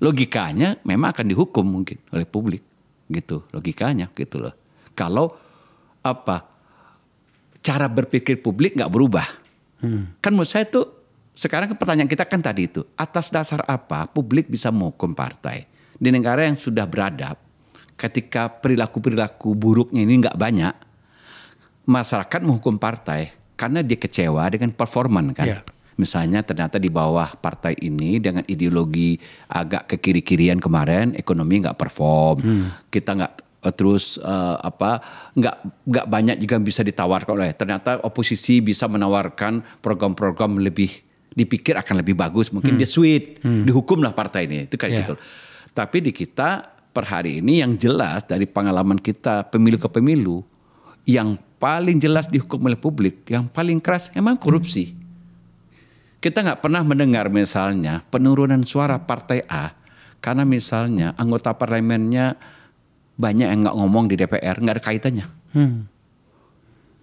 logikanya memang akan dihukum mungkin oleh publik gitu logikanya gitu loh. Kalau cara berpikir publik nggak berubah. Kan menurut saya tuh sekarang pertanyaan kita kan tadi itu, atas dasar apa publik bisa menghukum partai? Di negara yang sudah beradab, ketika perilaku-perilaku buruknya ini nggak banyak, masyarakat menghukum partai karena dia kecewa dengan performan kan. Yeah. Misalnya ternyata di bawah partai ini dengan ideologi agak ke kiri-kirian kemarin, ekonomi nggak perform, kita nggak terus nggak banyak juga bisa ditawarkan oleh. Ternyata oposisi bisa menawarkan program-program lebih dipikir akan lebih bagus, mungkin dia sweet, dihukumlah partai ini, itu kayak gitu. Tapi di kita per hari ini yang jelas dari pengalaman kita pemilu ke pemilu, yang paling jelas dihukum oleh publik, yang paling keras emang korupsi. Kita nggak pernah mendengar misalnya penurunan suara partai A karena misalnya anggota parlemennya banyak yang nggak ngomong di DPR, nggak ada kaitannya.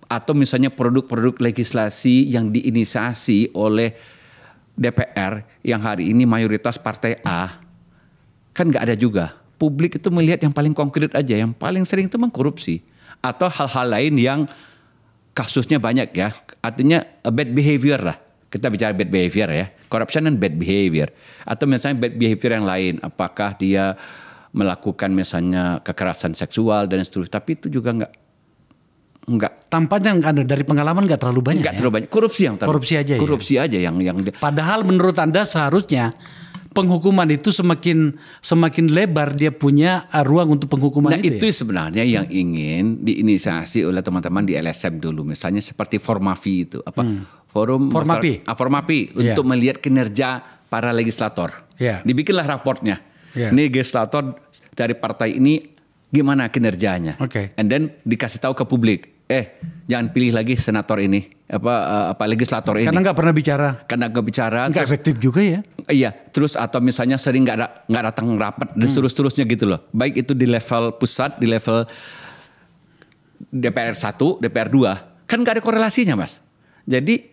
Atau misalnya produk-produk legislasi yang diinisiasi oleh DPR yang hari ini mayoritas partai A, kan nggak ada juga. Publik itu melihat yang paling konkret aja, yang paling sering itu memang korupsi. Atau hal-hal lain yang kasusnya banyak ya, artinya bad behavior lah. Kita bicara bad behavior ya, corruption dan bad behavior. Atau misalnya bad behavior yang lain, apakah dia melakukan misalnya kekerasan seksual dan seterusnya. Tapi itu juga nggak. Tampaknya dari pengalaman nggak terlalu banyak. Nggak terlalu banyak. Korupsi aja yang. Padahal menurut Anda seharusnya penghukuman itu semakin lebar dia punya ruang untuk penghukuman itu. Nah itu sebenarnya yang ingin diinisiasi oleh teman-teman di LSM dulu, misalnya seperti Formapi itu Formapi untuk melihat kinerja para legislator. Dibikinlah raportnya. Ini legislator dari partai ini gimana kinerjanya. And then dikasih tahu ke publik. Jangan pilih lagi senator ini, legislator ini. Karena nggak pernah bicara. Nggak efektif juga ya. Iya, terus atau misalnya sering nggak datang rapat dan seterusnya gitu loh. Baik itu di level pusat, di level DPR 1, DPR 2, kan nggak ada korelasinya mas. Jadi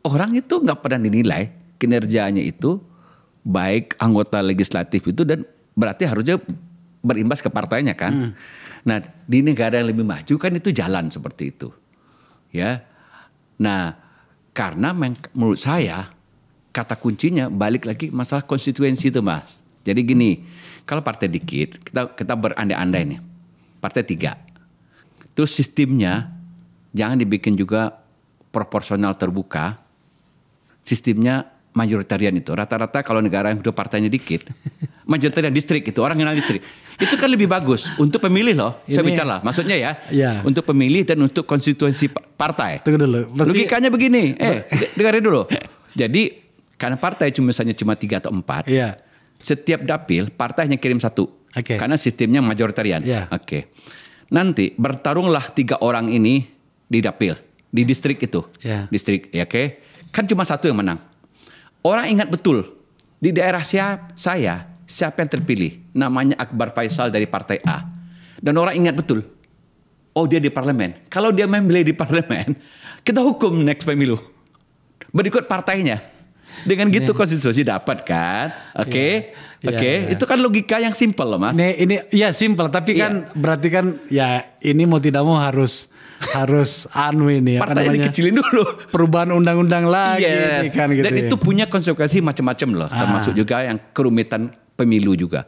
orang itu nggak pernah dinilai kinerjanya itu baik anggota legislatif itu, dan berarti harusnya berimbas ke partainya kan. Nah di negara yang lebih maju kan itu jalan seperti itu ya. Nah karena menurut saya kata kuncinya balik lagi masalah konstituensi itu mas. Jadi gini, kalau partai dikit kita berandai-andai nih, partai 3, terus sistemnya jangan dibikin juga proporsional terbuka, sistemnya majoritarian itu. Rata-rata kalau negara yang udah partainya dikit, majoritarian distrik itu, orang kenal distrik. Itu kan lebih bagus untuk pemilih loh. Saya bicara maksudnya ya. Untuk pemilih dan untuk konstituensi partai. Tunggu dulu. Logikanya begini, dengarin dulu. Jadi karena partai misalnya cuma 3 atau 4, setiap dapil partai hanya kirim 1. Karena sistemnya majoritarian. Nanti bertarunglah 3 orang ini di dapil, di distrik itu. Distrik, kan cuma 1 yang menang. Orang ingat betul, di daerah siapa yang terpilih? Namanya Akbar Faisal dari partai A. Dan orang ingat betul, oh dia di parlemen. Kalau dia memilih di parlemen, kita hukum next pemilu. Berikut partainya. Dengan gitu konstitusi dapat kan? Itu kan logika yang simpel loh mas. Ini ya simpel, tapi kan berarti kan ya ini mau tidak mau harus ini partai dikecilin dulu, perubahan undang-undang lagi kan gitu. Dan itu punya konsekuensi macam-macam loh, termasuk juga yang kerumitan pemilu juga.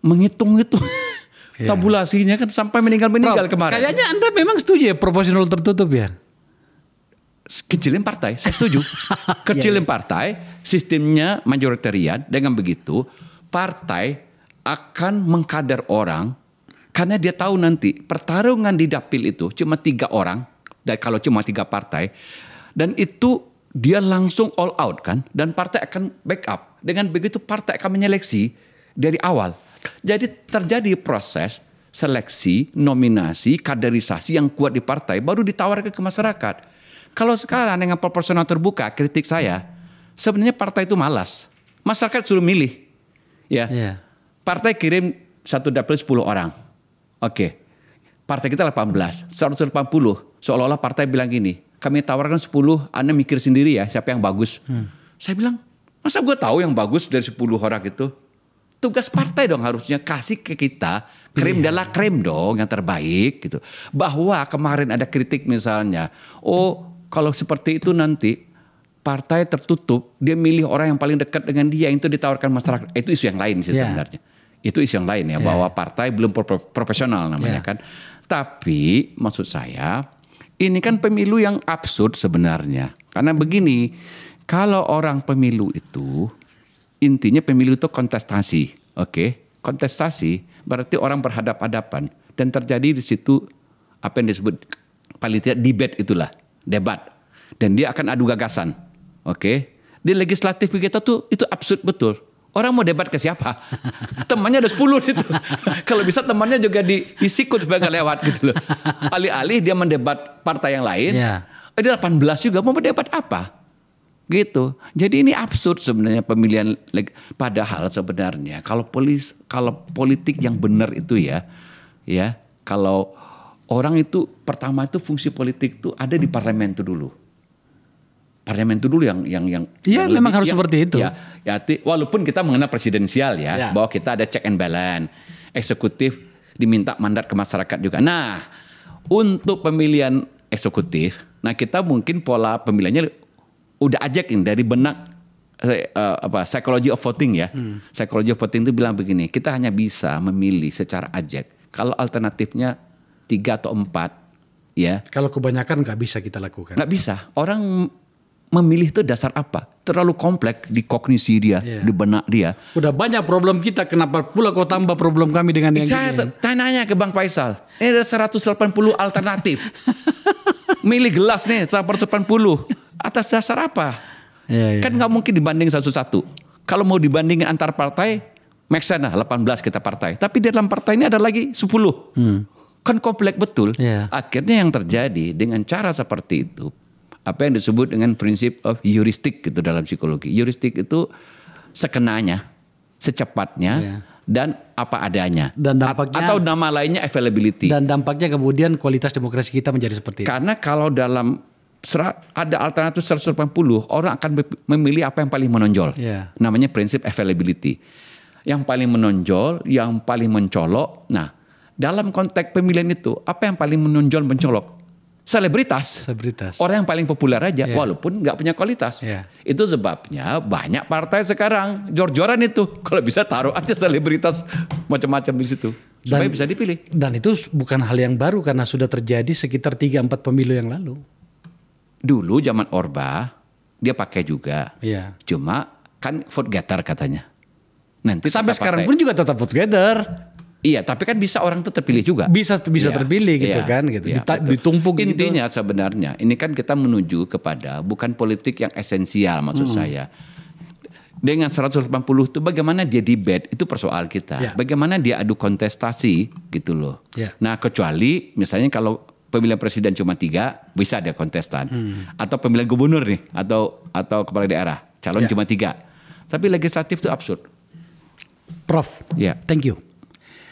Menghitung itu tabulasinya kan sampai meninggal kemarin. Kayaknya Anda memang setuju ya proporsional tertutup ya? Kecilin partai, saya setuju. Kecilin partai, sistemnya majoritarian. Dengan begitu, partai akan mengkader orang karena dia tahu nanti pertarungan di dapil itu cuma 3 orang, dan kalau cuma 3 partai, dan itu dia langsung all out kan, dan partai akan backup. Dengan begitu partai akan menyeleksi dari awal. Jadi terjadi proses seleksi, nominasi, kaderisasi yang kuat di partai, baru ditawarkan ke masyarakat. Kalau sekarang dengan proporsional terbuka, kritik saya, sebenarnya partai itu malas. Masyarakat suruh milih. Partai kirim 1 dapil 10 orang. Partai kita 18, 180. Seolah-olah partai bilang gini, kami tawarkan 10, Anda mikir sendiri ya siapa yang bagus. Saya bilang, masa gue tahu yang bagus dari 10 orang itu? Tugas partai dong harusnya kasih ke kita krem dala krem dong yang terbaik gitu. Bahwa kemarin ada kritik misalnya, kalau seperti itu nanti partai tertutup, dia milih orang yang paling dekat dengan dia, itu ditawarkan masyarakat. Itu isu yang lain sih sebenarnya. Itu isu yang lain ya, bahwa partai belum profesional namanya kan. Tapi maksud saya, ini kan pemilu yang absurd sebenarnya. Karena begini, kalau orang pemilu itu, intinya pemilu itu kontestasi. Oke, kontestasi berarti orang berhadap-hadapan. Dan terjadi di situ apa yang disebut paling tidak debate itulah, debat. Dan dia akan adu gagasan. Oke, di legislatif kita tuh itu absurd betul. Orang mau debat ke siapa? Temannya ada 10 situ. Kalau bisa temannya juga disikut supaya nggak lewat gitu loh. Alih-alih dia mendebat partai yang lain, dia 18 juga mau mendebat apa? Gitu. Jadi ini absurd sebenarnya pemilihan. Padahal sebenarnya kalau politik yang benar itu ya, kalau orang itu pertama itu fungsi politik itu ada di parlemen itu dulu. Parlemen itu dulu yang iya memang harus seperti itu. Ya, walaupun kita mengenal presidensial bahwa kita ada check and balance, eksekutif diminta mandat ke masyarakat juga. Nah, untuk pemilihan eksekutif, nah kita mungkin pola pemilihannya udah ajakin dari benak psychology of voting ya. Psychology of voting itu bilang begini, kita hanya bisa memilih secara ajak kalau alternatifnya 3 atau 4 ya. Kalau kebanyakan nggak bisa kita lakukan. Nggak bisa. Orang memilih itu dasar apa? Terlalu kompleks di kognisi dia, di benak dia. Udah banyak problem kita, kenapa pula kau tambah problem kami dengan yang saya tanya ke Bang Faisal, ini ada 180 alternatif. Milih gelas nih 180. Atas dasar apa? Kan nggak mungkin dibanding satu-satu. Kalau mau dibandingin antar partai, make sense lah 18 kita partai. Tapi di dalam partai ini ada lagi 10. Kan kompleks betul. Akhirnya yang terjadi dengan cara seperti itu, apa yang disebut dengan prinsip of heuristic gitu dalam psikologi. Heuristic itu sekenanya, secepatnya, dan apa adanya. Dan dampaknya, atau nama lainnya availability. Dan dampaknya kemudian kualitas demokrasi kita menjadi seperti itu. Karena kalau dalam ada alternatif 180, orang akan memilih apa yang paling menonjol. Namanya prinsip availability. Yang paling menonjol, yang paling mencolok. Nah, dalam konteks pemilihan itu, apa yang paling menonjol, mencolok? Selebritas. Orang yang paling populer aja, walaupun nggak punya kualitas. Itu sebabnya banyak partai sekarang jor-joran itu. Kalau bisa taruh aja selebritas macam-macam di situ. Supaya bisa dipilih. Dan itu bukan hal yang baru karena sudah terjadi sekitar 3-4 pemilu yang lalu. Dulu zaman Orba, dia pakai juga. Cuma kan vote getter katanya. Nanti sampai sekarang pun juga tetap vote getter. Iya, tapi kan bisa orang itu terpilih juga. Bisa terpilih gitu kan, gitu. Ditumpuk gitu. Intinya sebenarnya ini kan kita menuju kepada bukan politik yang esensial maksud saya. Dengan 180 itu bagaimana dia debate itu persoal kita. Bagaimana dia adu kontestasi gitu loh. Nah, kecuali misalnya kalau pemilihan presiden cuma 3 bisa dia kontestan. Atau pemilihan gubernur nih atau kepala daerah calon cuma 3. Tapi legislatif itu absurd. Prof, thank you.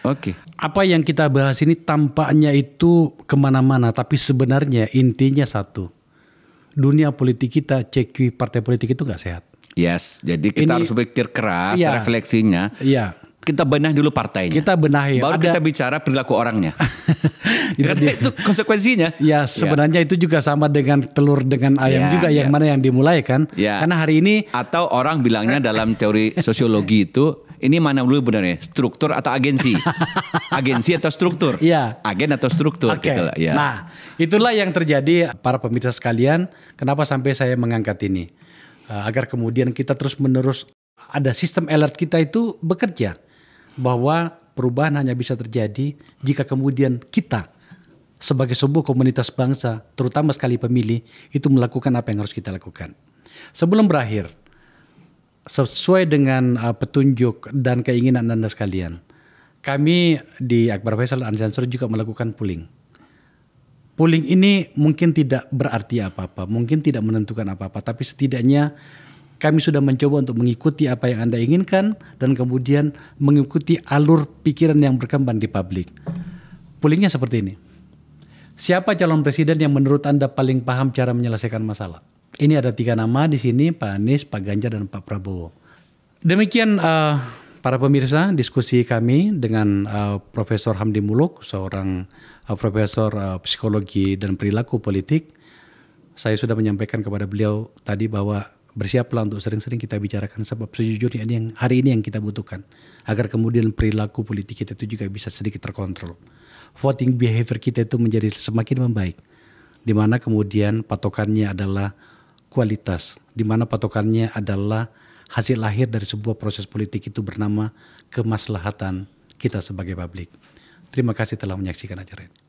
Oke. Apa yang kita bahas ini tampaknya itu kemana-mana, tapi sebenarnya intinya satu. Dunia politik kita, CQ partai politik itu nggak sehat. Yes, jadi kita harus berpikir keras, refleksinya. Kita benahi dulu partainya. Kita benahi. Baru kita bicara perilaku orangnya. itu konsekuensinya. Ya, sebenarnya itu juga sama dengan telur dengan ayam juga, yang mana yang dimulai kan. Karena hari ini. Atau orang bilangnya dalam teori sosiologi itu, ini mana dulu benarnya, struktur atau agensi? Agensi atau struktur? Agen atau struktur? Gitu lah, Nah, itulah yang terjadi para pemirsa sekalian. Kenapa sampai saya mengangkat ini? Agar kemudian kita terus-menerus ada sistem alert kita itu bekerja. Bahwa perubahan hanya bisa terjadi jika kemudian kita sebagai sebuah komunitas bangsa, terutama sekali pemilih, itu melakukan apa yang harus kita lakukan. Sebelum berakhir, sesuai dengan petunjuk dan keinginan Anda sekalian, kami di Akbar Faisal Uncensored juga melakukan polling. Polling ini mungkin tidak berarti apa-apa, mungkin tidak menentukan apa-apa, tapi setidaknya kami sudah mencoba untuk mengikuti apa yang Anda inginkan dan kemudian mengikuti alur pikiran yang berkembang di publik. Pollingnya seperti ini. Siapa calon presiden yang menurut Anda paling paham cara menyelesaikan masalah? Ini ada 3 nama di sini, Pak Anies, Pak Ganjar, dan Pak Prabowo. Demikian para pemirsa diskusi kami dengan Profesor Hamdi Muluk, seorang profesor psikologi dan perilaku politik. Saya sudah menyampaikan kepada beliau tadi bahwa bersiaplah untuk sering-sering kita bicarakan, sebab sejujurnya ini yang hari ini yang kita butuhkan agar kemudian perilaku politik kita itu juga bisa sedikit terkontrol. Voting behavior kita itu menjadi semakin membaik, di mana kemudian patokannya adalah kualitas, di mana patokannya adalah hasil lahir dari sebuah proses politik itu bernama kemaslahatan kita sebagai publik. Terima kasih telah menyaksikan acara ini.